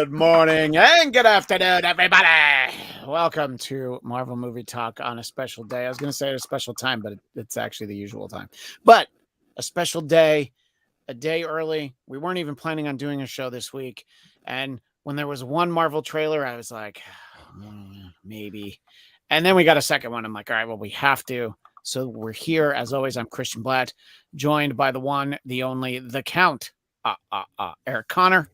Good morning and good afternoon, everybody. Welcome to Marvel Movie Talk on a special day. I was going to say a special time, but it's actually the usual time. But a special day, a day early. We weren't even planning on doing a show this week. And when there was one Marvel trailer, I was like, maybe. And then we got a second one. I'm like, all right, well, we have to. So we're here. As always, I'm Christian Blatt, joined by the one, the only, the Count, Eric Connor.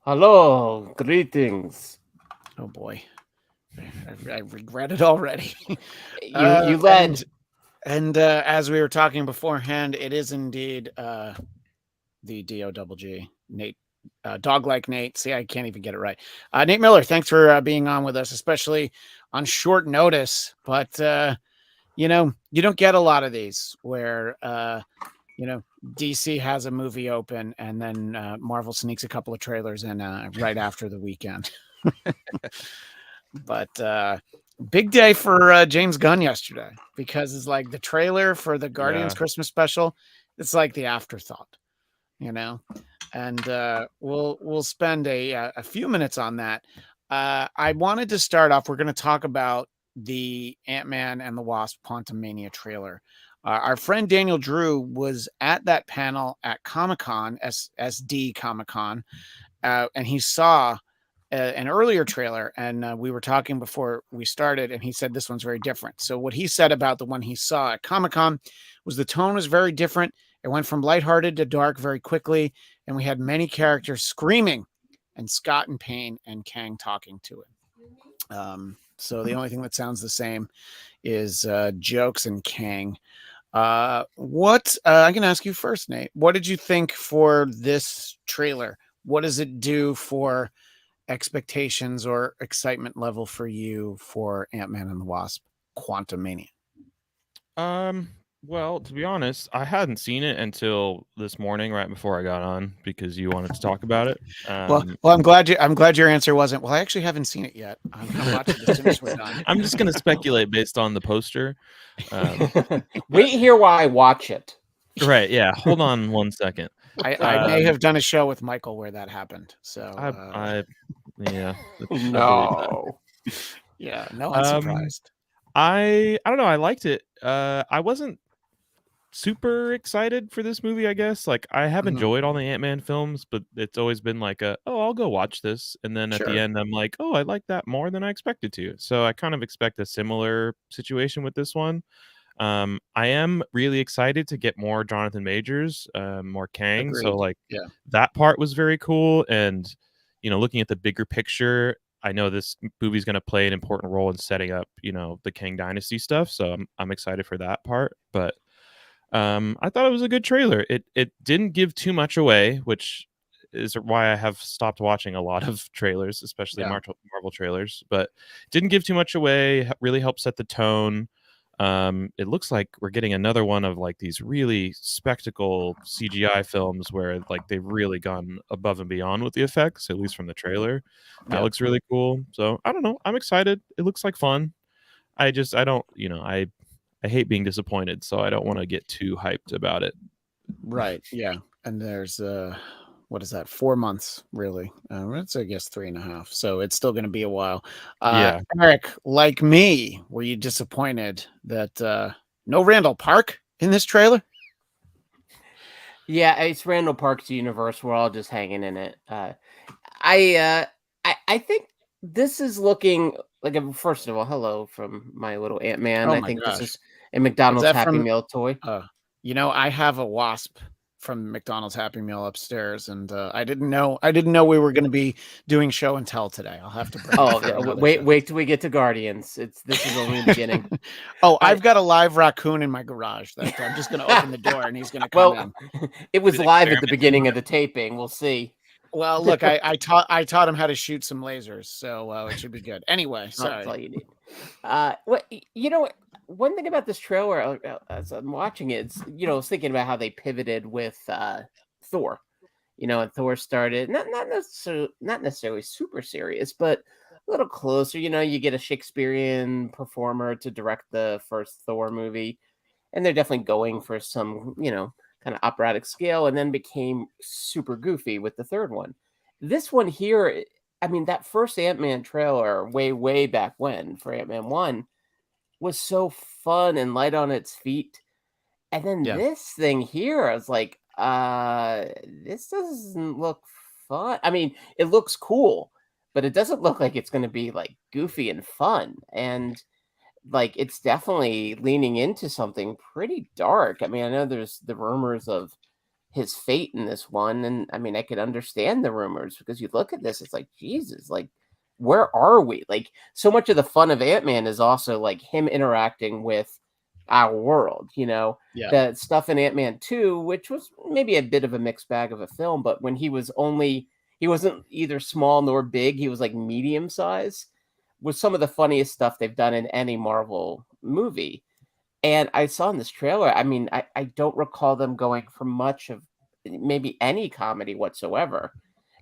Hello, greetings. Oh boy, I regret it already. You led. And as we were talking beforehand, it is indeed the GOTG, Nate, dog like Nate. See, I can't even get it right. Nate Miller, thanks for being on with us, especially on short notice. But you know, you don't get a lot of these where DC has a movie open and then Marvel sneaks a couple of trailers in right after the weekend. But big day for James Gunn yesterday, because it's like the trailer for the Guardians Christmas special. It's like the afterthought, and we'll spend a few minutes on that. I wanted to start off. We're going to talk about the Ant-Man and the Wasp Quantumania trailer. Our friend Daniel Drew was at that panel at Comic-Con, SD Comic-Con, and he saw an earlier trailer, and we were talking before we started, and he said this one's very different. So what he said about the one he saw at Comic-Con was the tone was very different. It went from lighthearted to dark very quickly, and we had many characters screaming, and Scott in pain, and Kang talking to him. So the only thing that sounds the same is jokes and Kang. I can ask you first, Nate. What did you think for this trailer? What does it do for expectations or excitement level for you for Ant-Man and the Wasp Quantumania? Well, to be honest, I hadn't seen it until this morning, right before I got on, because you wanted to talk about it. Well, I'm glad your answer wasn't, well, I actually haven't seen it yet. I'm gonna watch it as soon as we're done. I'm just gonna speculate based on the poster. Wait here while I watch it. Right? Yeah. Hold on 1 second. I may have done a show with Michael where that happened. So yeah. No. Yeah. No, I'm surprised. I don't know. I liked it. I wasn't super excited for this movie, I guess. Like, I have enjoyed all the Ant-Man films, but it's always been like I'll go watch this, and then at the end I'm like, oh, I like that more than I expected to. So I kind of expect a similar situation with this one. I am really excited to get more Jonathan Majors, more Kang. Agreed. So that part was very cool, and looking at the bigger picture, I know this movie's going to play an important role in setting up the Kang Dynasty stuff, so I'm excited for that part. But I thought it was a good trailer. It didn't give too much away, which is why I have stopped watching a lot of trailers, especially Marvel trailers. But it didn't give too much away. Really helped set the tone. It looks like we're getting another one of like these really spectacle CGI films where like they've really gone above and beyond with the effects, at least from the trailer. That looks really cool. So I don't know. I'm excited. It looks like fun. I don't, I hate being disappointed, so I don't want to get too hyped about it. Right. Yeah. And there's what is that? 4 months, really. It's, I guess, 3.5. So it's still going to be a while. Eric, like me, were you disappointed that no Randall Park in this trailer? Yeah, it's Randall Park's universe. We're all just hanging in it. I think this is looking like first of all, hello from my little Ant-Man. Oh I think this is a McDonald's Happy Meal toy. I have a wasp from McDonald's Happy Meal upstairs, and I didn't know we were going to be doing show and tell today. I'll have to bring wait till we get to Guardians. This is only the beginning. I've got a live raccoon in my garage that I'm just going to open the door and he's going to come in. It was live at the beginning of the taping. We'll see. Well, look, I taught him how to shoot some lasers, so it should be good. Anyway, sorry. That's all you need. One thing about this trailer, as I'm watching it, I was thinking about how they pivoted with Thor. And Thor started not necessarily super serious, but a little closer. You get a Shakespearean performer to direct the first Thor movie, and they're definitely going for some, kind of operatic scale, and then became super goofy with the third one. This one here, I mean, that first Ant-Man trailer way back when for Ant-Man 1 was so fun and light on its feet. And then Yeah. this thing here, I was like, this doesn't look fun. I mean, it looks cool, but it doesn't look like it's going to be like goofy and fun. And like, it's definitely leaning into something pretty dark. I mean, I know there's the rumors of his fate in this one, and I mean, I could understand the rumors because you look at this, it's like, Jesus, like, where are we? Like, so much of the fun of Ant-Man is also like him interacting with our world, you know, Yeah. the stuff in Ant-Man 2, which was maybe a bit of a mixed bag of a film, but when he wasn't either small nor big, he was like medium size, was some of the funniest stuff they've done in any Marvel movie. And I saw in this trailer, I mean, I don't recall them going for much of maybe any comedy whatsoever,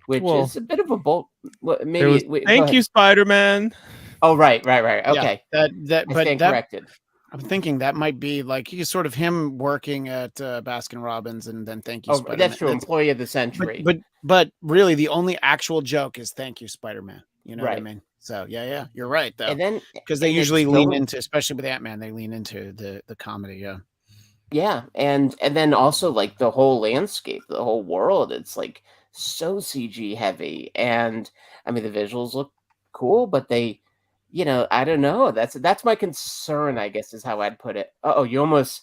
which Well, is a bit of a bold. there Maybe was, go thank ahead. you, Spider-Man. Oh, right. Yeah, Okay, that I but stand that corrected. I'm thinking that might be like he's sort of him working at Baskin Robbins, and then thank you, Oh, Spider-Man. that's true. Employee of the century. But really, the only actual joke is thank you, Spider-Man. You know what I Right. mean? So yeah, you're right though, And then because they and it's usually lean going, into, especially with Ant-Man, they lean into the comedy. Yeah, yeah, and then also like the whole landscape, the whole world, it's like so CG heavy, and I mean the visuals look cool, but they, you know, I don't know. That's my concern, I guess, is how I'd put it. Oh, you almost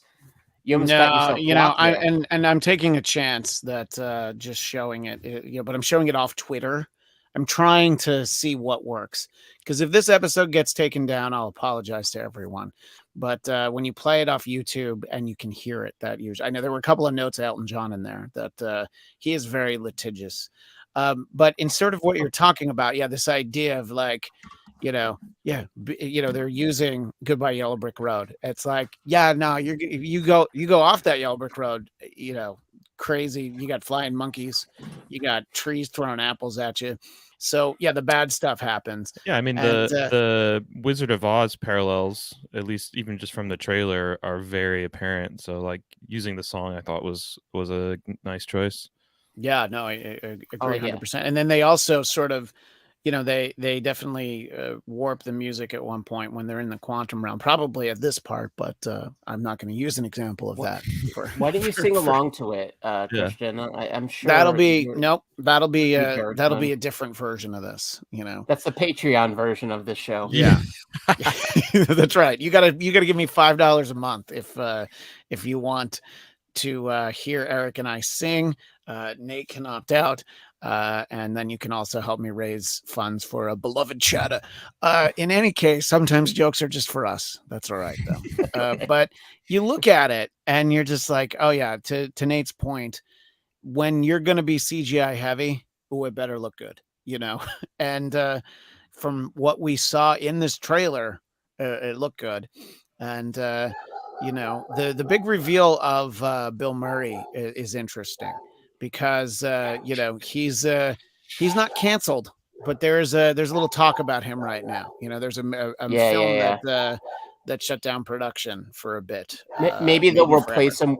got no, yourself you know, blocked there. I'm taking a chance that just showing it, but I'm showing it off Twitter. I'm trying to see what works, because if this episode gets taken down, I'll apologize to everyone. But when you play it off YouTube and you can hear it, that usually, I know there were a couple of notes of Elton John in there that he is very litigious. But in sort of what you're talking about, yeah, this idea of like, yeah, they're using Goodbye Yellow Brick Road. It's like, yeah, no, you go off that Yellow Brick Road, crazy. You got flying monkeys, you got trees throwing apples at you. So yeah, the bad stuff happens. Yeah, I mean And the Wizard of Oz parallels, at least even just from the trailer, are very apparent. So like using the song, I thought was a nice choice. yeah, no, I Oh agree yeah, 100%. And then they also sort of, they definitely warp the music at one point when they're in the quantum realm, probably at this part, but I'm not going to use an example of Wh- that for, why don't you for, sing for along to it, Yeah. Christian? I'm that'll sure be nope, that'll be you'd bear that'll be fun. a different version of this. That's the Patreon version of this show. Yeah. That's right. You gotta give me $5 a month if you want to hear Eric and I sing. Nate can opt out. And then you can also help me raise funds for a beloved chatter. In any case, sometimes jokes are just for us. That's all right, though. But you look at it and you're just like, oh, yeah, to Nate's point, when you're going to be CGI heavy, oh, it better look good, And from what we saw in this trailer, it looked good. And the big reveal of Bill Murray is interesting because he's not canceled, but there's a little talk about him right now. There's a film Yeah. that shut down production for a bit. Maybe they'll maybe replace forever. him.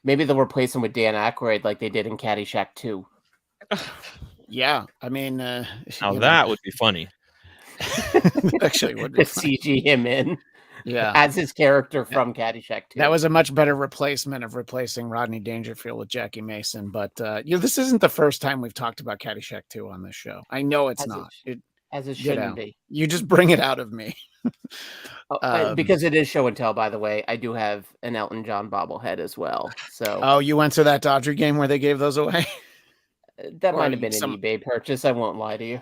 Maybe they'll replace him with Dan Aykroyd like they did in Caddyshack 2. Yeah, I mean, Now that would be funny. actually would be To funny. CG him in, Yeah, as his character from Caddyshack 2. that was a much better replacement of replacing Rodney Dangerfield with Jackie Mason. But this isn't the first time we've talked about Caddyshack 2 on this show. I know it's not. As it shouldn't be. You just bring it out of me. Because it is show and tell, by the way. I do have an Elton John bobblehead as well. So Oh, you went to that Dodger game where they gave those away? that Or might have been some- an eBay purchase. I won't lie to you.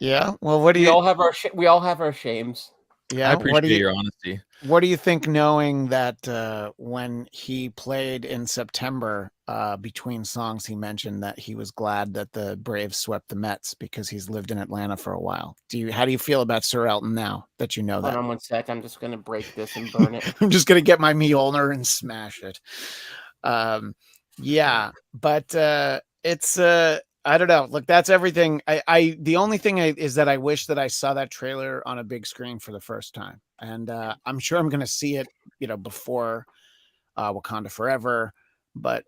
Yeah. Well, what do We you? all have our shames. Yeah. I What do appreciate you? your honesty. What do you think, knowing that when he played in September, between songs, he mentioned that he was glad that the Braves swept the Mets because he's lived in Atlanta for a while. How do you feel about Sir Elton now that you know Hold that? on 1 sec. I'm just going to break this and burn it. I'm just gonna get my Mjolnir and smash it. Yeah, but it's I don't know. Look, that's everything. The only thing is that I wish that I saw that trailer on a big screen for the first time, and I'm sure I'm gonna see it, before Wakanda Forever. But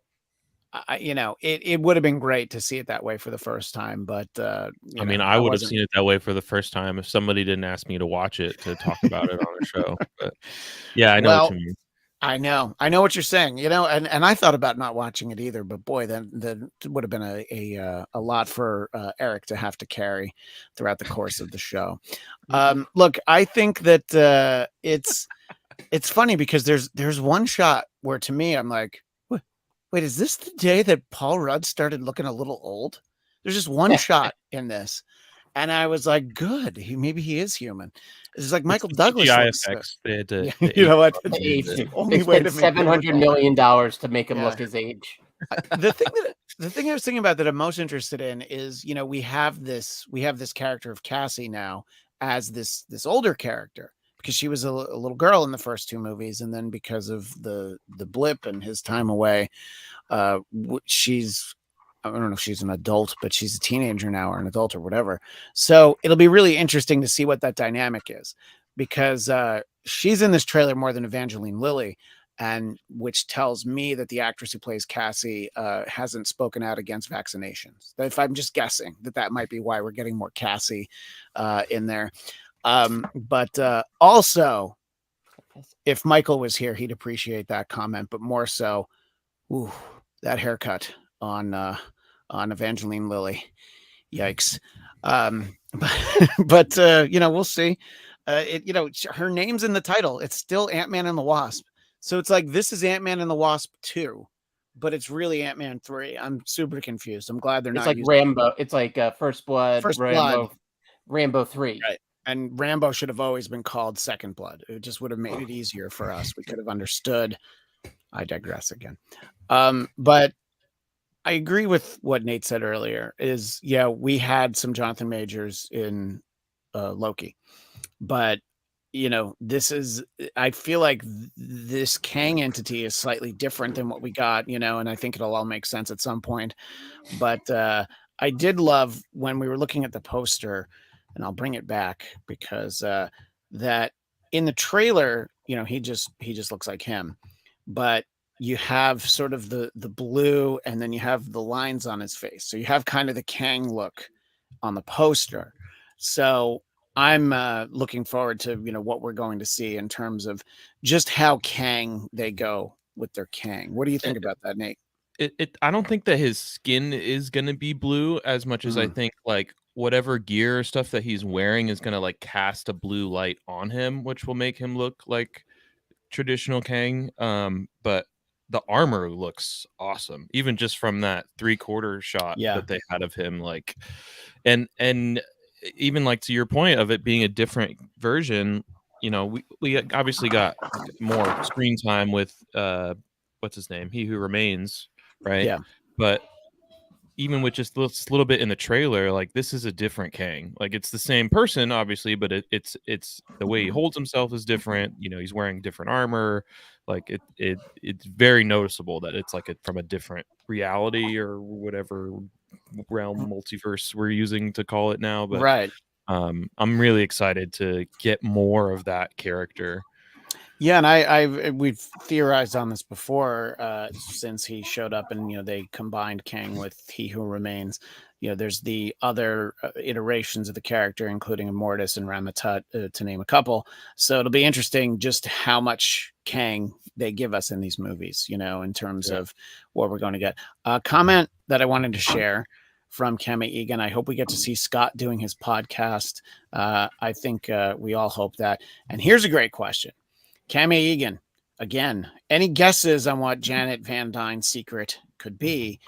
it would have been great to see it that way for the first time, but I mean, I would have seen it that way for the first time if somebody didn't ask me to watch it to talk about it on the show. But yeah, I know what you mean. I know what you're saying, and I thought about not watching it either, but boy, then it would have been a lot for Eric to have to carry throughout the course of the show. Look, I think that it's funny because there's one shot where to me I'm like, wait, is this the day that Paul Rudd started looking a little old? There's just one shot in this. And I was like, good. Maybe he is human. It's like Michael Douglas. CGI effects. They had to, you know what? They only way to spent $700 million to make him look his age. The thing I was thinking about that I'm most interested in is, we have this character of Cassie now as this older character, because she was a little girl in the first two movies, and then because of the blip and his time away, she's, I don't know if she's an adult, but she's a teenager now, or an adult, or whatever. So it'll be really interesting to see what that dynamic is, because she's in this trailer more than Evangeline Lilly, and which tells me that the actress who plays Cassie hasn't spoken out against vaccinations. If I'm just guessing, that might be why we're getting more Cassie in there. But also, if Michael was here, he'd appreciate that comment, but more so, that haircut on Evangeline Lilly. Yikes. But we'll see. Her name's in the title. It's still Ant-Man and the Wasp. So it's like, this is Ant-Man and the Wasp 2, but it's really Ant-Man 3. I'm super confused. I'm glad they're not. It's like Rambo. It's like First Blood, Rambo 3. Right. And Rambo should have always been called Second Blood. It just would have made it easier for us. We could have understood. I digress again. But I agree with what Nate said earlier is, we had some Jonathan Majors in Loki, but I feel like this Kang entity is slightly different than what we got, and I think it'll all make sense at some point. But I did love when we were looking at the poster, and I'll bring it back because that in the trailer, he just looks like him, but you have sort of the blue, and then you have the lines on his face. So you have kind of the Kang look on the poster. So I'm looking forward to, what we're going to see in terms of just how Kang they go with their Kang. What do you think about that, Nate? I don't think that his skin is going to be blue as much as I think like whatever gear or stuff that he's wearing is going to like cast a blue light on him, which will make him look like traditional Kang. But the armor looks awesome, even just from that 3/4 shot that they had of him. Like, and even like to your point of it being a different version, we obviously got more screen time with what's his name, He Who Remains, right? Yeah. But even with just this little bit in the trailer, like this is a different Kang. Like it's the same person, obviously, but it's the way he holds himself is different. He's wearing different armor. Like it's very noticeable that it's like from a different reality or whatever realm multiverse we're using to call it now. But right. I'm really excited to get more of that character. Yeah, and we've theorized on this before since he showed up, and they combined Kang with He Who Remains. There's the other iterations of the character, including Immortus and Ramatut, to name a couple. So it'll be interesting just how much Kang they give us in these movies, in terms of what we're going to get. A comment that I wanted to share from Kemi Egan. I hope we get to see Scott doing his podcast. I think we all hope that. And here's a great question. Kemi Egan, again, any guesses on what Janet Van Dyne's secret could be?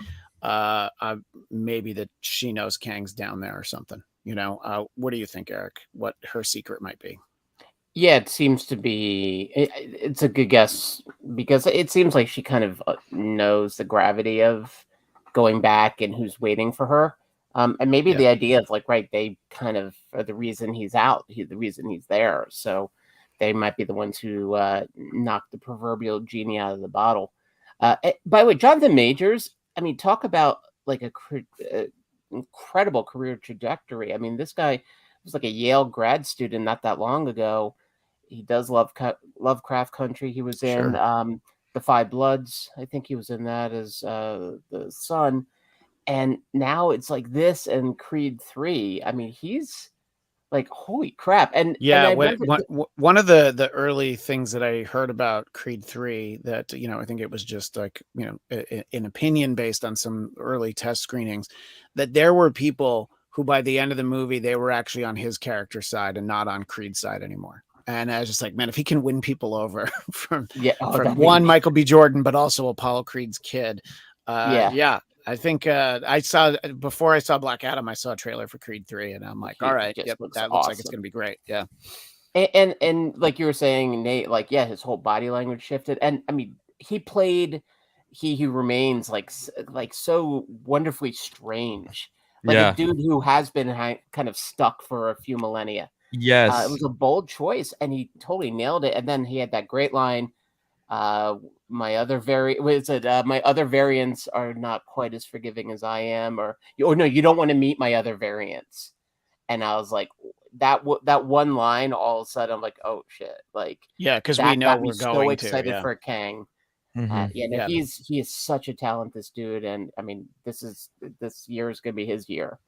Maybe that she knows Kang's down there or something. What do you think, Eric? What her secret might be? Yeah, it seems to be. It's a good guess because it seems like she kind of knows the gravity of going back and who's waiting for her. And maybe the idea of like, right, they kind of are the reason he's out, the reason he's there. So they might be the ones who knock the proverbial genie out of the bottle. By the way, Jonathan Majors, I mean, talk about like a incredible career trajectory. I mean, this guy was like a Yale grad student not that long ago. He does love Lovecraft Country. He was in The Five Bloods. I think he was in that as the son. And now it's like this and Creed 3. I mean, he's like, holy crap. And Yeah, I wonder, one of the early things that I heard about Creed 3 that, I think it was just like, an opinion based on some early test screenings, that there were people who by the end of the movie, they were actually on his character side and not on Creed's side anymore. And I was just like, man, if he can win people over from one Michael B. Jordan, but also Apollo Creed's kid. I think I saw, before I saw Black Adam, I saw a trailer for Creed 3, and I'm like, all right, yep, that looks like it's going to be great. Yeah. And like you were saying, Nate, like, yeah, his whole body language shifted. And I mean, he played He Who Remains like so wonderfully strange. Like a dude who has been kind of stuck for a few millennia. Yes. It was a bold choice, and he totally nailed it. And then he had that great line, my other variants are not quite as forgiving as I am, or no, you don't want to meet my other variants. And I was like, that one line, all of a sudden I'm like, oh shit, like, yeah, because we know we're so excited for Kang. Mm-hmm. He is such a talent, this dude. And I mean, this year is gonna be his year,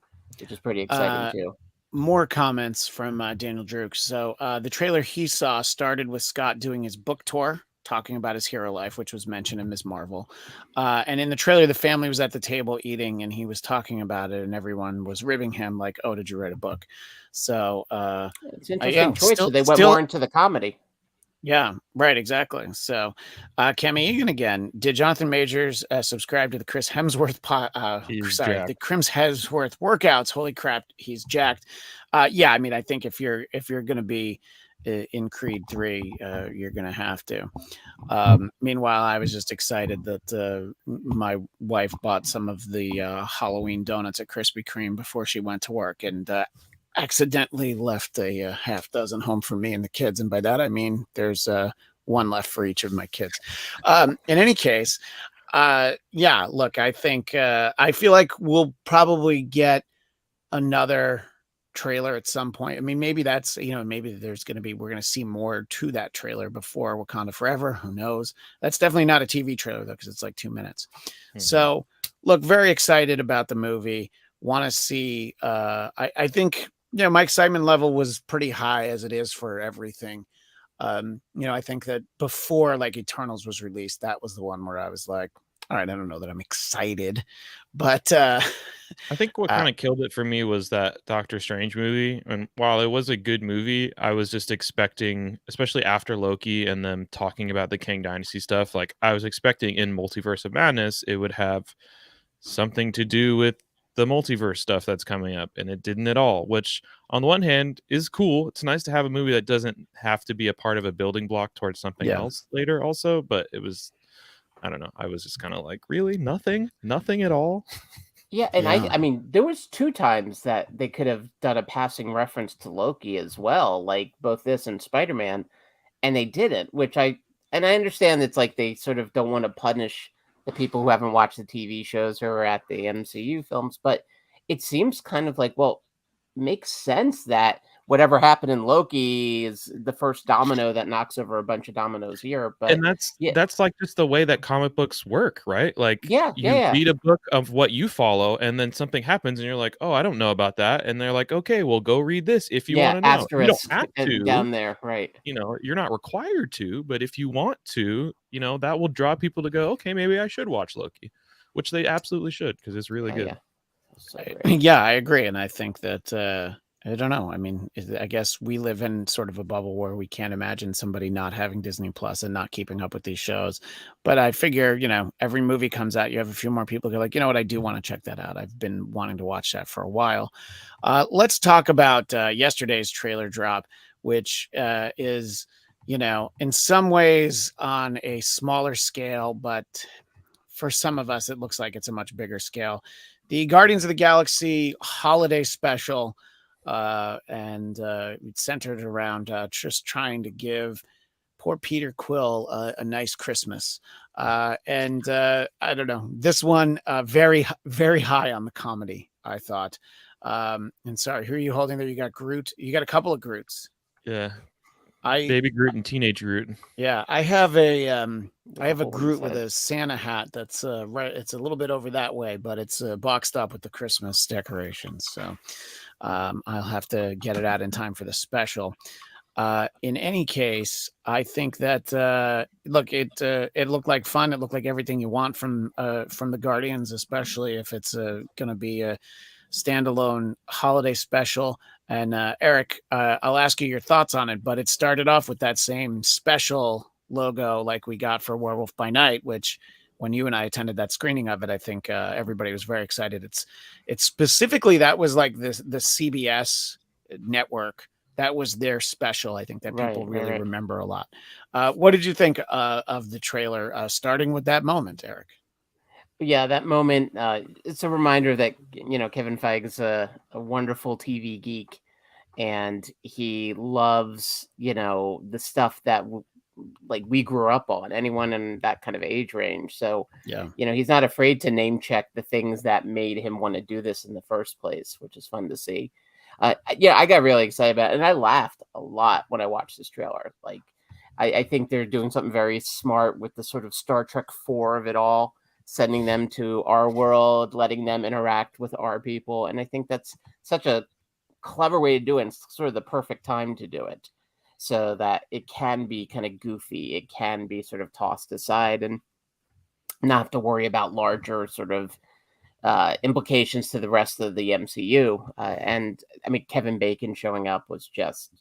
which is pretty exciting too. More comments from Daniel Druk. So the trailer he saw started with Scott doing his book tour, talking about his hero life, which was mentioned in Ms. Marvel. And in the trailer, the family was at the table eating, and he was talking about it, and everyone was ribbing him like, oh, did you write a book? So it's an interesting choice. So they went more into the comedy. Yeah, right, exactly. So, Kemi Egan again. Did Jonathan Majors subscribe to the Chris Hemsworth the Chris Hemsworth workouts? Holy crap, he's jacked. Yeah, I mean, I think if you're going to be in Creed 3, you're going to have to. Meanwhile, I was just excited that my wife bought some of the Halloween donuts at Krispy Kreme before she went to work, and accidentally left a half dozen home for me and the kids, and by that I mean there's one left for each of my kids. In any case, look, I think I feel like we'll probably get another trailer at some point. I mean, maybe that's, maybe we're going to see more to that trailer before Wakanda Forever. Who knows? That's definitely not a TV trailer though, because it's like 2 minutes. Mm-hmm. So look, very excited about the movie. Want to see, I think, my excitement level was pretty high as it is for everything. I think that before like Eternals was released, that was the one where I was like, all right, I don't know that I'm excited, but I think what kind of killed it for me was that Doctor Strange movie. And while it was a good movie, I was just expecting, especially after Loki and them talking about the Kang Dynasty stuff, like I was expecting in Multiverse of Madness, it would have something to do with the multiverse stuff that's coming up, and it didn't at all, which on the one hand is cool. It's nice to have a movie that doesn't have to be a part of a building block towards something else later also, but it was, I don't know, I was just kind of like, really? Nothing at all? Yeah, and I mean, there was 2 times that they could have done a passing reference to Loki as well, like both this and Spider-Man, and they didn't, which I understand it's like they sort of don't want to punish the people who haven't watched the TV shows or are at the MCU films, but it seems kind of like, well, makes sense that whatever happened in Loki is the first domino that knocks over a bunch of dominoes here. But and that's like just the way that comic books work, right? Like you read a book of what you follow, and then something happens, and you're like, oh, I don't know about that, and they're like, okay, well, go read this if you want to know. You don't have to down there, right? You're not required to, but if you want to, that will draw people to go, okay, maybe I should watch Loki, which they absolutely should, because it's really good. Yeah, I agree, and I think that. I don't know. I mean, I guess we live in sort of a bubble where we can't imagine somebody not having Disney Plus and not keeping up with these shows. But I figure, every movie comes out, you have a few more people go like, you know what, I do want to check that out. I've been wanting to watch that for a while. Let's talk about yesterday's trailer drop, which is, in some ways on a smaller scale, but for some of us, it looks like it's a much bigger scale. The Guardians of the Galaxy holiday special. And it's centered around just trying to give poor Peter Quill a nice Christmas. And I don't know, this one very, very high on the comedy, I thought. And sorry, who are you holding there? You got Groot. You got a couple of Groots. Yeah. Baby Groot and Teenage Groot. Yeah, I have a Hole in Groot his with head. a Santa hat that's right. It's a little bit over that way, but it's boxed up with the Christmas decorations. So I'll have to get it out in time for the special. In any case, I think that look, it looked like fun. It looked like everything you want from the Guardians, especially if it's going to be a standalone holiday special. And Eric, I'll ask you your thoughts on it, but it started off with that same special logo like we got for Werewolf by Night, which when you and I attended that screening of it, I think everybody was very excited. It's specifically that was like the CBS network. That was their special. I think that people really remember a lot. What did you think of the trailer, starting with that moment, Eric? Yeah, that moment, it's a reminder that, Kevin Feige's a wonderful TV geek, and he loves, the stuff that like we grew up on, anyone in that kind of age range. So, yeah, he's not afraid to name check the things that made him want to do this in the first place, which is fun to see. Yeah, I got really excited about it, and I laughed a lot when I watched this trailer. Like, I think they're doing something very smart with the sort of Star Trek 4 of it all, sending them to our world, letting them interact with our people. And I think that's such a clever way to do it, and sort of the perfect time to do it, so that it can be kind of goofy. It can be sort of tossed aside and not have to worry about larger sort of implications to the rest of the MCU. And I mean, Kevin Bacon showing up was just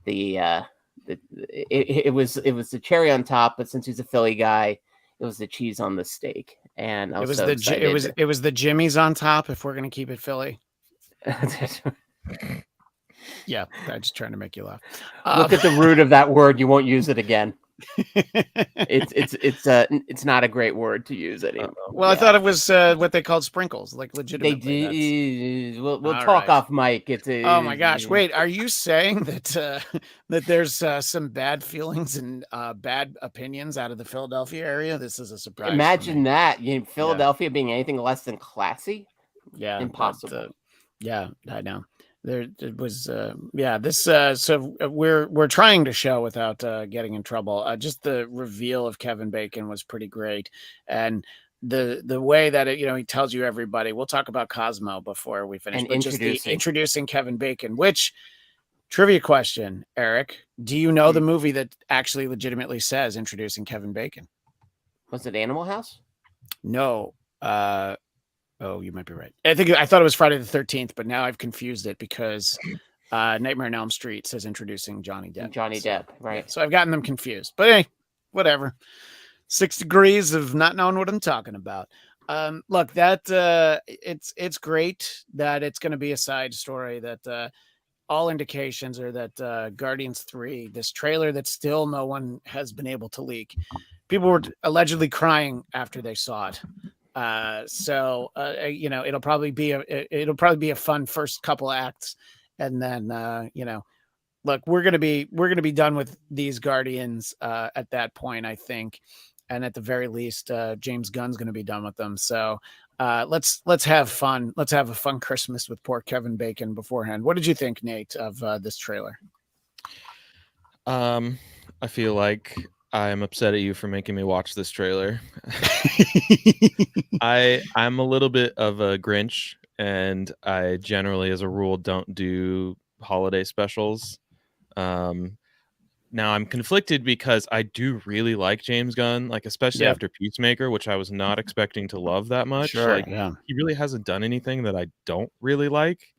it was the cherry on top. But since he's a Philly guy, it was the cheese on the steak. And it was the Jimmy's on top. If we're gonna keep it Philly. Yeah, I'm just trying to make you laugh. Look at the root of that word. You won't use it again. It's not a great word to use anymore. Well, yeah. I thought it was what they called sprinkles, like legitimately. They do. We'll talk off mic. Oh my gosh! Wait, are you saying that that there's some bad feelings and bad opinions out of the Philadelphia area? This is a surprise. Imagine that, Philadelphia being anything less than classy. Yeah, impossible. Yeah, I know. There it was this so we're trying to show without getting in trouble. Just the reveal of Kevin Bacon was pretty great, and the way that he tells you everybody. We'll talk about Cosmo before we finish, but just introducing Kevin Bacon. Which trivia question, Eric? Do you know the movie that actually legitimately says introducing Kevin Bacon? Was it Animal House? No. Oh, you might be right. I thought it was Friday the 13th, but now I've confused it because Nightmare on Elm Street says introducing Johnny Depp. Depp, right? Yeah, so I've gotten them confused. But hey, whatever. 6 degrees of not knowing what I'm talking about. Look, that it's great that it's going to be a side story. That all indications are that Guardians 3, this trailer that still no one has been able to leak. People were allegedly crying after they saw it. It'll probably be a fun first couple acts, and then look, we're gonna be done with these Guardians at that point, I think, and at the very least, James Gunn's gonna be done with them. So let's have fun. Let's have a fun Christmas with poor Kevin Bacon beforehand. What did you think, Nate, of this trailer? I feel like I'm upset at you for making me watch this trailer. I'm a little bit of a Grinch, and I generally, as a rule, don't do holiday specials. Now I'm conflicted because I do really like James Gunn, like especially after Peacemaker, which I was not expecting to love that much. Sure, he really hasn't done anything that I don't really like.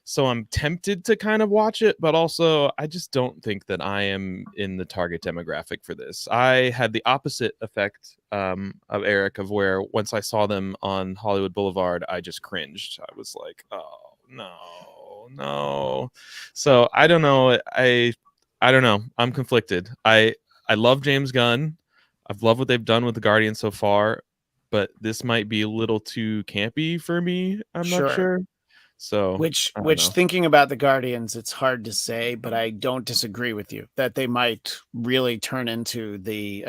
So I'm tempted to kind of watch it, but also I just don't think that I am in the target demographic for this. I had the opposite effect of Eric, of where once I saw them on Hollywood Boulevard, I just cringed. I was like, oh, no. So I don't know. I don't know. I'm conflicted. I love James Gunn. I've loved what they've done with the Guardians so far, but this might be a little too campy for me. I'm not sure. So which thinking about the Guardians, it's hard to say, but I don't disagree with you that they might really turn into the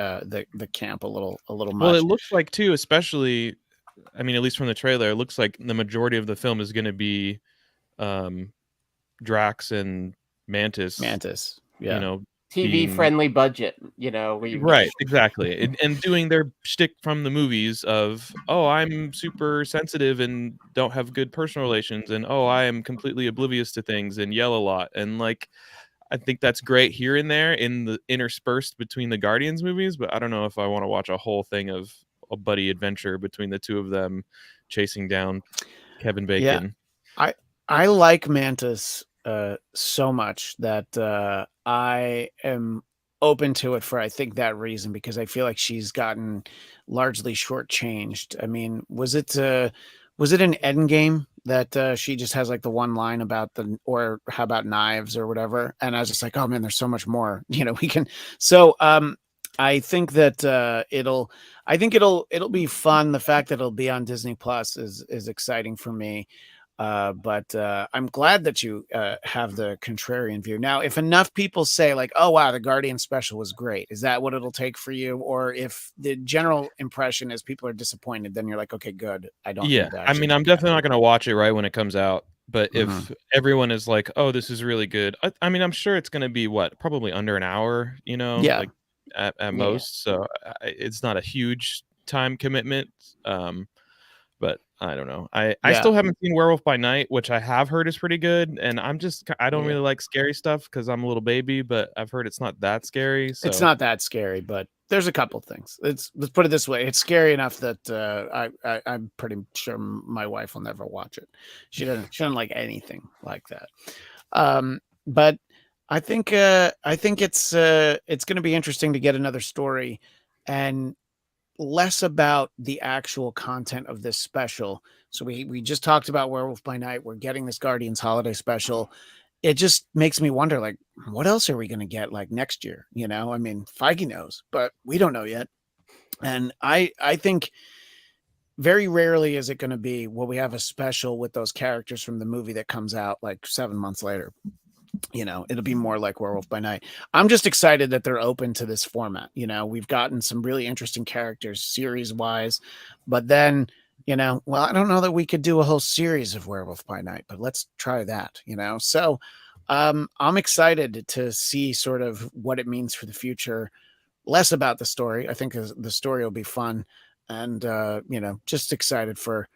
camp a little much. Well, it looks like too, especially, I mean, at least from the trailer, it looks like the majority of the film is going to be Drax and Mantis. you know, TV friendly budget, you know, where you right, exactly, and doing their shtick from the movies of, oh, I'm super sensitive and don't have good personal relations, and oh, I am completely oblivious to things and yell a lot, and like, I think that's great here and there in the interspersed between the Guardians movies, but I don't know if I want to watch a whole thing of a buddy adventure between the two of them chasing down Kevin Bacon. I like Mantis so much that I am open to it for, I think, that reason, because I feel like she's gotten largely shortchanged. I mean, was it an Endgame that she just has like the one line about or how about knives or whatever? And I was just like, oh man, there's so much more, you know, we can. So I think that it'll be fun. The fact that it'll be on Disney Plus is exciting for me. But I'm glad that you have the contrarian view. Now, if enough people say like, oh, wow, the Guardian special was great, is that what it'll take for you? Or if the general impression is people are disappointed, then you're like, okay, good. I don't need to I mean, I'm definitely not going to watch it right when it comes out. But if everyone is like, oh, this is really good, I mean, I'm sure it's going to be probably under an hour, you know, like at most. So it's not a huge time commitment. But I don't know. I still haven't seen Werewolf by Night, which I have heard is pretty good. And I don't really like scary stuff because I'm a little baby, but I've heard it's not that scary. So it's not that scary, but there's a couple things. Let's put it this way: it's scary enough that I'm pretty sure my wife will never watch it. She doesn't like anything like that. But I think it's going to be interesting to get another story and less about the actual content of this special. So we just talked about Werewolf by Night. We're getting this Guardians holiday special. It just makes me wonder, like, what else are we going to get like next year? You know, I mean, Feige knows, but we don't know yet. And I think very rarely is it going to be, well, we have a special with those characters from the movie that comes out like 7 months later. You know, it'll be more like Werewolf by Night. I'm just excited that they're open to this format. You know, we've gotten some really interesting characters series wise, but then, you know, well, I don't know that we could do a whole series of Werewolf by Night, but let's try that, you know? So I'm excited to see sort of what it means for the future, less about the story. I think the story will be fun, and, you know, just excited for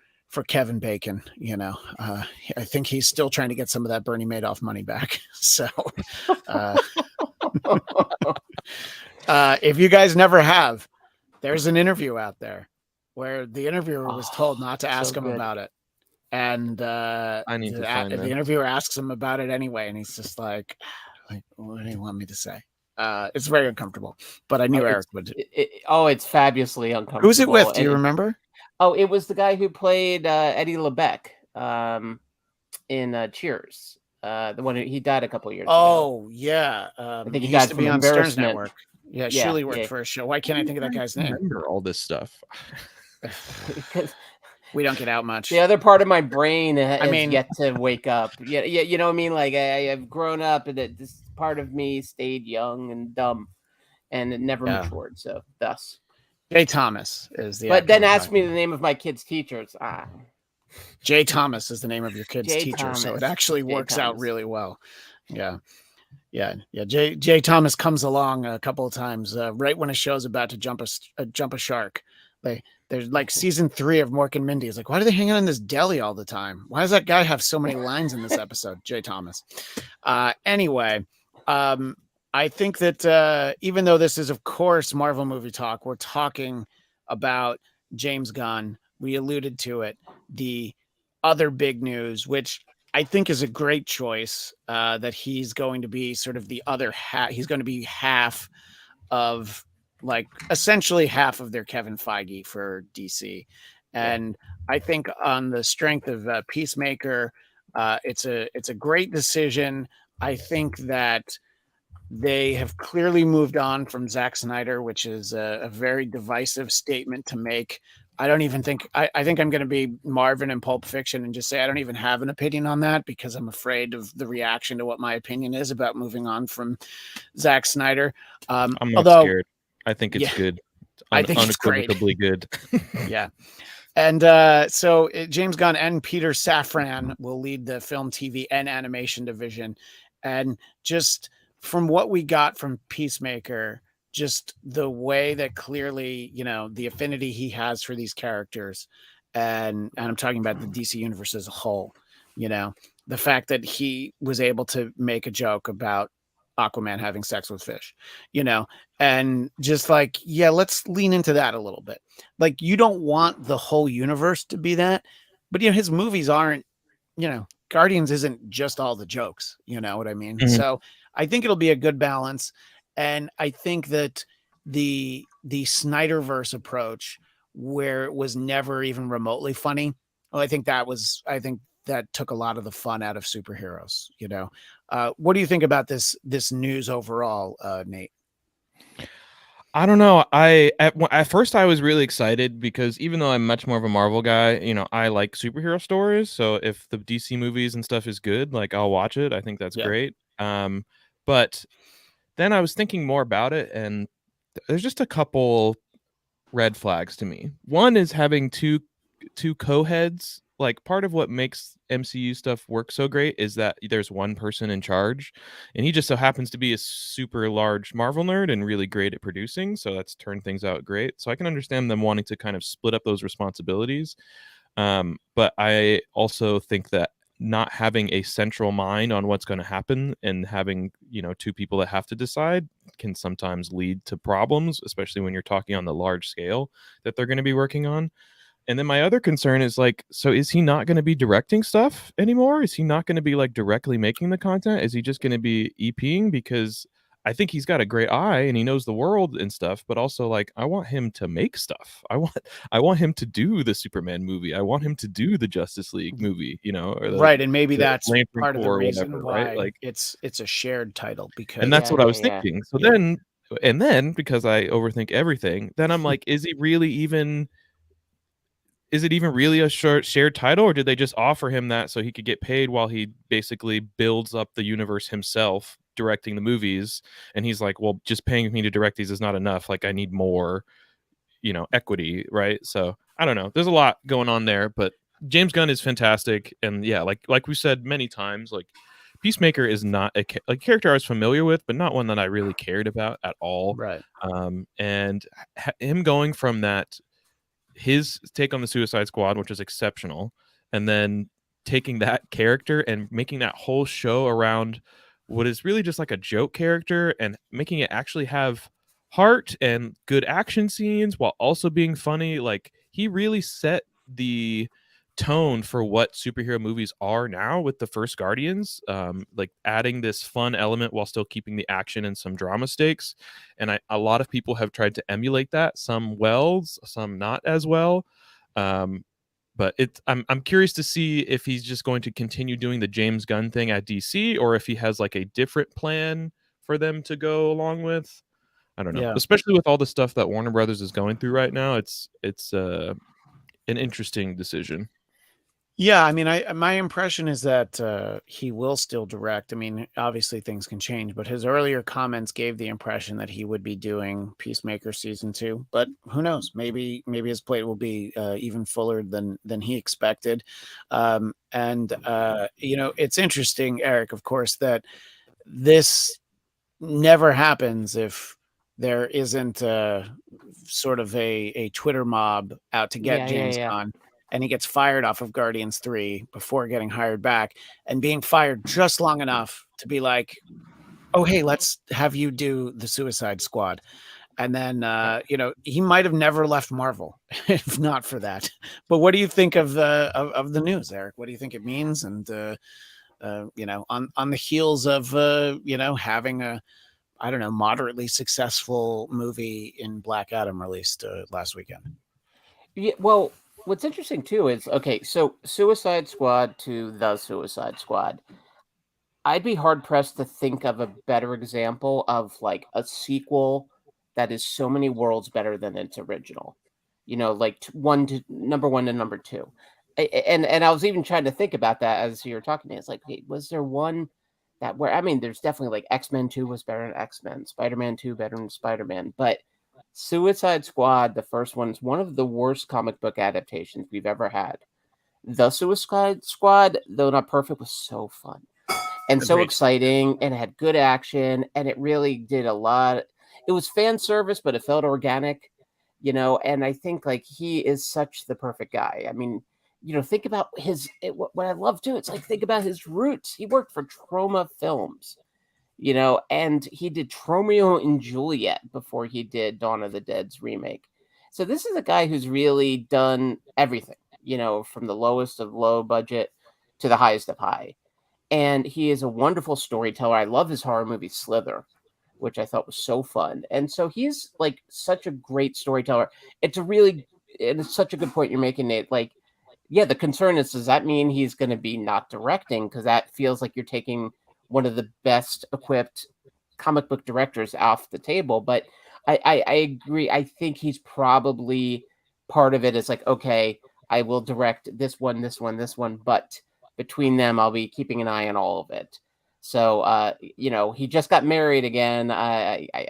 Kevin Bacon. You know, I think he's still trying to get some of that Bernie Madoff money back. So if you guys never have, there's an interview out there where the interviewer was told not to ask him about it. And I need to find the interviewer asks him about it anyway. And he's just like, what do you want me to say? It's very uncomfortable, but I knew Eric would. It's fabulously uncomfortable. Who's it with? Do you remember? Oh, it was the guy who played Eddie LeBeck in Cheers. The one he died a couple years ago. Oh, yeah. I think he used died to from be on Stern's embarrassment. Network. Yeah, Shuli worked for a show. Why can't I think of that guy's name? Remember all this stuff. We don't get out much. The other part of my brain has yet to wake up. Yeah, you know what I mean? Like I've grown up, and this part of me stayed young and dumb, and it never matured. So thus. Jay Thomas is the. But then ask me the name of my kid's teachers. Jay Thomas is the name of your kid's teacher, Thomas. so it actually works out really well. Yeah. Jay Thomas comes along a couple of times right when a show's about to jump a shark. There's like season 3 of Mork and Mindy. It's like, why do they hang out in this deli all the time? Why does that guy have so many lines in this episode? Jay Thomas. Anyway. I think that even though this is, of course, Marvel Movie Talk, we're talking about James Gunn. We alluded to it. The other big news, which I think is a great choice, that he's going to be sort of the other half. He's going to be half of, like, essentially half of their Kevin Feige for DC. And I think on the strength of Peacemaker, it's a great decision. I think that they have clearly moved on from Zack Snyder, which is a very divisive statement to make. I don't even think I think I'm going to be Marvin in Pulp Fiction and just say I don't even have an opinion on that because I'm afraid of the reaction to what my opinion is about moving on from Zack Snyder. I'm not scared. I think it's good. I think it's unequivocally good. Yeah. And so James Gunn and Peter Safran will lead the film, TV, and animation division. And just from what we got from Peacemaker, just the way that clearly, the affinity he has for these characters, and I'm talking about the DC universe as a whole, the fact that he was able to make a joke about Aquaman having sex with fish, and just like, yeah, let's lean into that a little bit. Like, you don't want the whole universe to be that, but his movies aren't, Guardians isn't just all the jokes, you know what I mean? Mhm. So I think it'll be a good balance. And I think that the Snyderverse approach, where it was never even remotely funny, well, I think that took a lot of the fun out of superheroes, what do you think about this news overall, Nate? I don't know. At first I was really excited because even though I'm much more of a Marvel guy, I like superhero stories. So if the DC movies and stuff is good, like I'll watch it. I think that's Yeah. great. But then I was thinking more about it, and there's just a couple red flags to me. One is having two co-heads. Like, part of what makes MCU stuff work so great is that there's one person in charge, and he just so happens to be a super large Marvel nerd and really great at producing, so that's turned things out great. So I can understand them wanting to kind of split up those responsibilities. But I also think that not having a central mind on what's going to happen and having, two people that have to decide can sometimes lead to problems, especially when you're talking on the large scale that they're going to be working on. And then my other concern is, like, so is he not going to be directing stuff anymore? Is he not going to be like directly making the content? Is he just going to be EPing? Because I think he's got a great eye and he knows the world and stuff, but also, like, I want him to make stuff. I want him to do the Superman movie. I want him to do the Justice League movie, or Right, and maybe the that's Lantern part of the Corps or reason whatever, why right? Like, it's a shared title, and that's because what I was Yeah. thinking. So Yeah. then because I overthink everything, then I'm like, is it even really a shared title, or did they just offer him that so he could get paid while he basically builds up the universe himself, directing the movies? And he's like, well, just paying me to direct these is not enough. Like, I need more, equity, right? So I don't know. There's a lot going on there, but James Gunn is fantastic. And yeah, like we said many times, like, Peacemaker is not a character I was familiar with, but not one that I really cared about at all. Right. And him going from that, his take on the Suicide Squad, which is exceptional, and then taking that character and making that whole show around what is really just like a joke character and making it actually have heart and good action scenes while also being funny. Like, he really set the tone for what superhero movies are now with the first Guardians, like adding this fun element while still keeping the action and some drama stakes. And a lot of people have tried to emulate that, some well, some not as well. But I'm curious to see if he's just going to continue doing the James Gunn thing at DC, or if he has like a different plan for them to go along with. I don't know. Yeah. Especially with all the stuff that Warner Brothers is going through right now, it's an interesting decision. Yeah, I mean, my impression is that he will still direct. I mean, obviously things can change, but his earlier comments gave the impression that he would be doing Peacemaker season 2. But who knows? Maybe his plate will be even fuller than he expected. It's interesting, Eric, of course, that this never happens if there isn't sort of a Twitter mob out to get James Gunn. And he gets fired off of Guardians 3 before getting hired back, and being fired just long enough to be like, oh, hey, let's have you do the Suicide Squad. And then, he might have never left Marvel if not for that. But what do you think of the news, Eric? What do you think it means? And, on the heels of, having a, I don't know, moderately successful movie in Black Adam released last weekend. Yeah, well, what's interesting too is, okay, so Suicide Squad to the Suicide Squad. I'd be hard pressed to think of a better example of like a sequel that is so many worlds better than its original. Like number one to number two. And I was even trying to think about that as you were talking to me. It's like, okay, was there one that where, I mean, there's definitely like X-Men 2 was better than X-Men, Spider-Man 2 better than Spider-Man, but Suicide Squad, the first one, is one of the worst comic book adaptations we've ever had. The Suicide Squad, though not perfect, was so fun. and so Agreed. exciting, and it had good action, and it really did a lot. It was fan service, but it felt organic, and I think like he is such the perfect guy. I mean, think about what I love too. It's like, think about his roots. He worked for Troma Films, and he did Tromeo and Juliet before he did Dawn of the Dead's remake. So this is a guy who's really done everything, from the lowest of low budget to the highest of high. And he is a wonderful storyteller. I love his horror movie Slither, which I thought was so fun. And so he's like such a great storyteller. It's such a good point you're making, Nate. Like, yeah, the concern is, does that mean he's going to be not directing? Because that feels like you're taking one of the best equipped comic book directors off the table. But I agree. I think he's probably part of it is like, okay, I will direct this one, but between them, I'll be keeping an eye on all of it. So, he just got married again.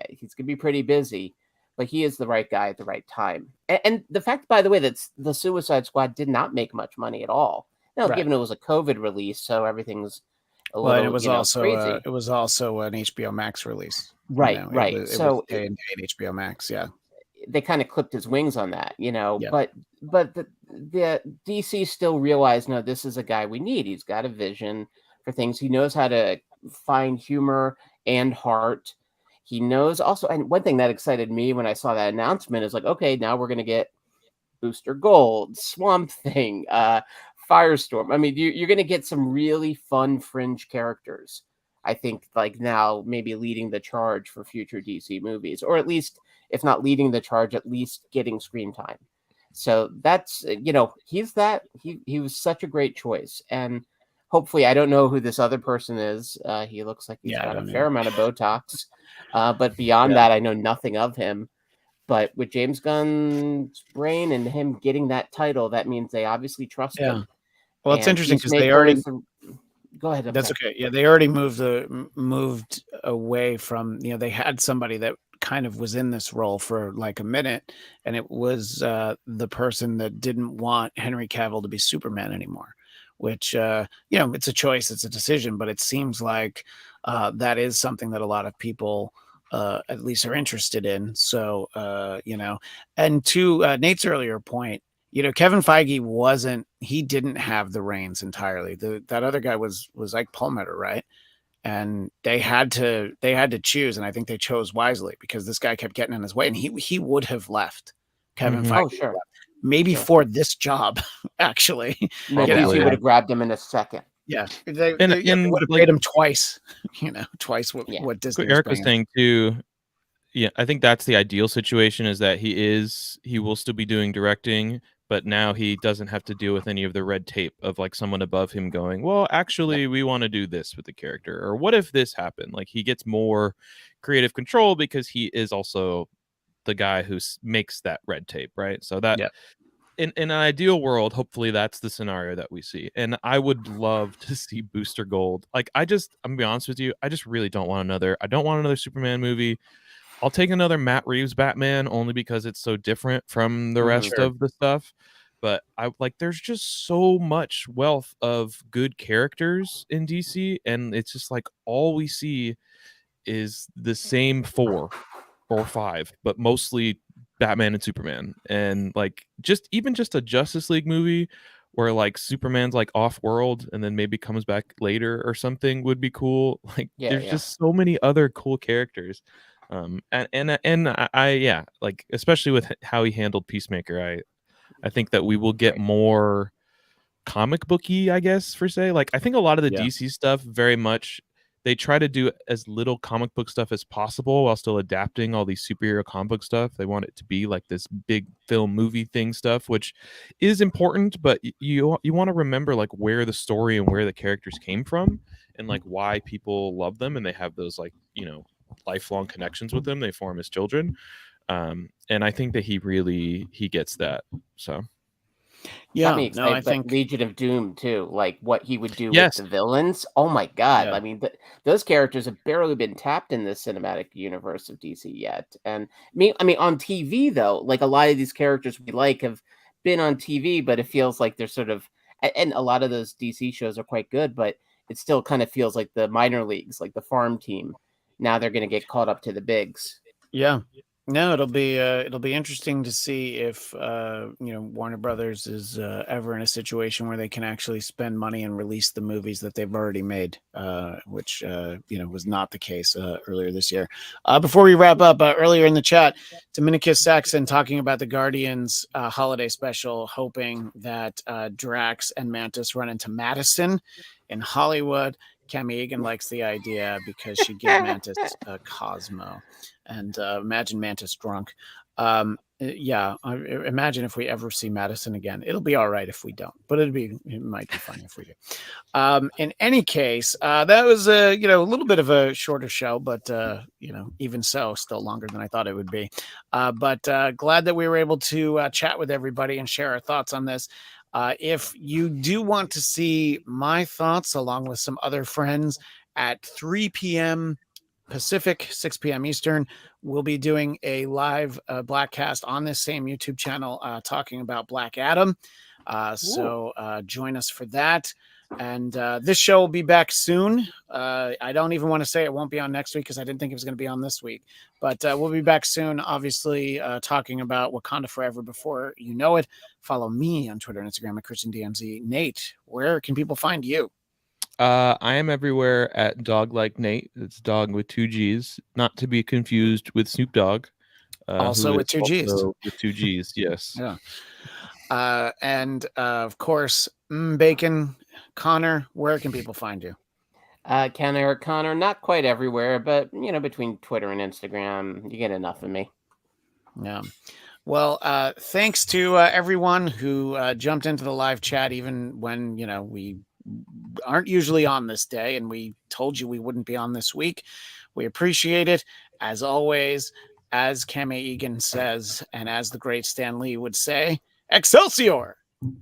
He's going to be pretty busy, but he is the right guy at the right time. And the fact, by the way, that the Suicide Squad did not make much money at all. Now, Right. given it was a COVID release, so everything's a Well, little, it was crazy. it was also an HBO Max release. Right. It was So day and date HBO Max. Yeah. they kind of clipped his wings on that, Yeah. but the DC still realized, no, this is a guy we need. He's got a vision for things. He knows how to find humor and heart. He knows also, and one thing that excited me when I saw that announcement is like, okay, now we're going to get Booster Gold, Swamp Thing, Firestorm. I mean, you're going to get some really fun fringe characters. I think like now maybe leading the charge for future DC movies, or at least if not leading the charge, at least getting screen time. So that's, he was such a great choice. And hopefully, I don't know who this other person is. He looks like he's got a fair amount of Botox. But beyond that, I know nothing of him. But with James Gunn's brain and him getting that title, that means they obviously trust him. Well, it's interesting because they already... Go ahead. That's okay. Yeah, they already moved away from, they had somebody that kind of was in this role for like a minute, and it was the person that didn't want Henry Cavill to be Superman anymore, which, it's a choice, it's a decision, but it seems like that is something that a lot of people at least are interested in. So, and to Nate's earlier point, Kevin Feige didn't have the reins entirely. That other guy was Ike Perlmutter, right? And they had to choose, and I think they chose wisely because this guy kept getting in his way, and he would have left. Kevin Feige, oh sure, maybe for this job, actually. Maybe he would have grabbed him in a second. Yeah, they would have paid him twice. Twice what Disney. Eric was saying too. Yeah, I think that's the ideal situation, is that he will still be doing directing, but now he doesn't have to deal with any of the red tape of like someone above him going, well, actually, we want to do this with the character, or what if this happened? Like, he gets more creative control because he is also the guy who makes that red tape, right? So that in an ideal world, hopefully that's the scenario that we see. And I would love to see Booster Gold. Like, I'm gonna be honest with you, I just really don't want another Superman movie. I'll take another Matt Reeves Batman only because it's so different from the rest of the stuff. But there's just so much wealth of good characters in DC, and it's just like all we see is the same 4 or 5, but mostly Batman and Superman. And like just a Justice League movie where like Superman's like off world and then maybe comes back later or something would be cool. Like there's just so many other cool characters. And I like, especially with how he handled Peacemaker, I think that we will get more comic booky, I guess, for say. Like, I think a lot of the DC stuff very much, they try to do as little comic book stuff as possible while still adapting all these superhero comic book stuff. They want it to be like this big film movie thing stuff, which is important, but you want to remember like where the story and where the characters came from and like why people love them, and they have those like, lifelong connections with them. They form as children. And I think that he gets that. So I think Legion of Doom too, like what he would do with the villains. Oh my god. I mean, those characters have barely been tapped in the cinematic universe of DC yet. And I mean on TV though, like a lot of these characters we like have been on TV, but it feels like they're sort of, and a lot of those DC shows are quite good, but it still kind of feels like the minor leagues, like the farm team. Now they're going to get caught up to the bigs. Yeah. No, it'll be interesting to see if Warner Brothers is ever in a situation where they can actually spend money and release the movies that they've already made, which was not the case earlier this year. Before we wrap up, earlier in the chat, Dominicus Saxon talking about the Guardians holiday special, hoping that Drax and Mantis run into Madison in Hollywood. Cami Egan likes the idea because she gives Mantis Cosmo. And imagine Mantis drunk. Imagine if we ever see Madison again. It'll be all right if we don't, but it might be funny if we do. In any case, that was a little bit of a shorter show, but even so, still longer than I thought it would be. But glad that we were able to chat with everybody and share our thoughts on this. If you do want to see my thoughts along with some other friends at 3 p.m. Pacific, 6 p.m. Eastern, we'll be doing a live Blackcast on this same YouTube channel talking about Black Adam. So join us for that. And this show will be back soon. I don't even want to say it won't be on next week because I didn't think it was going to be on this week. But we'll be back soon, obviously, talking about Wakanda Forever before you know it. Follow me on Twitter and Instagram at ChristianDMZ. Nate, where can people find you? I am everywhere at Dog Like Nate. It's dog with 2 G's, not to be confused with Snoop Dogg. Also with 2 G's. With 2 G's, yes. Yeah. And of course, Bacon, Connor, where can people find you? Connor, not quite everywhere, but between Twitter and Instagram, you get enough of me. Yeah. Well, thanks to everyone who jumped into the live chat, even when we aren't usually on this day, and we told you we wouldn't be on this week. We appreciate it. As always, as Cami Egan says, and as the great Stan Lee would say, Excelsior!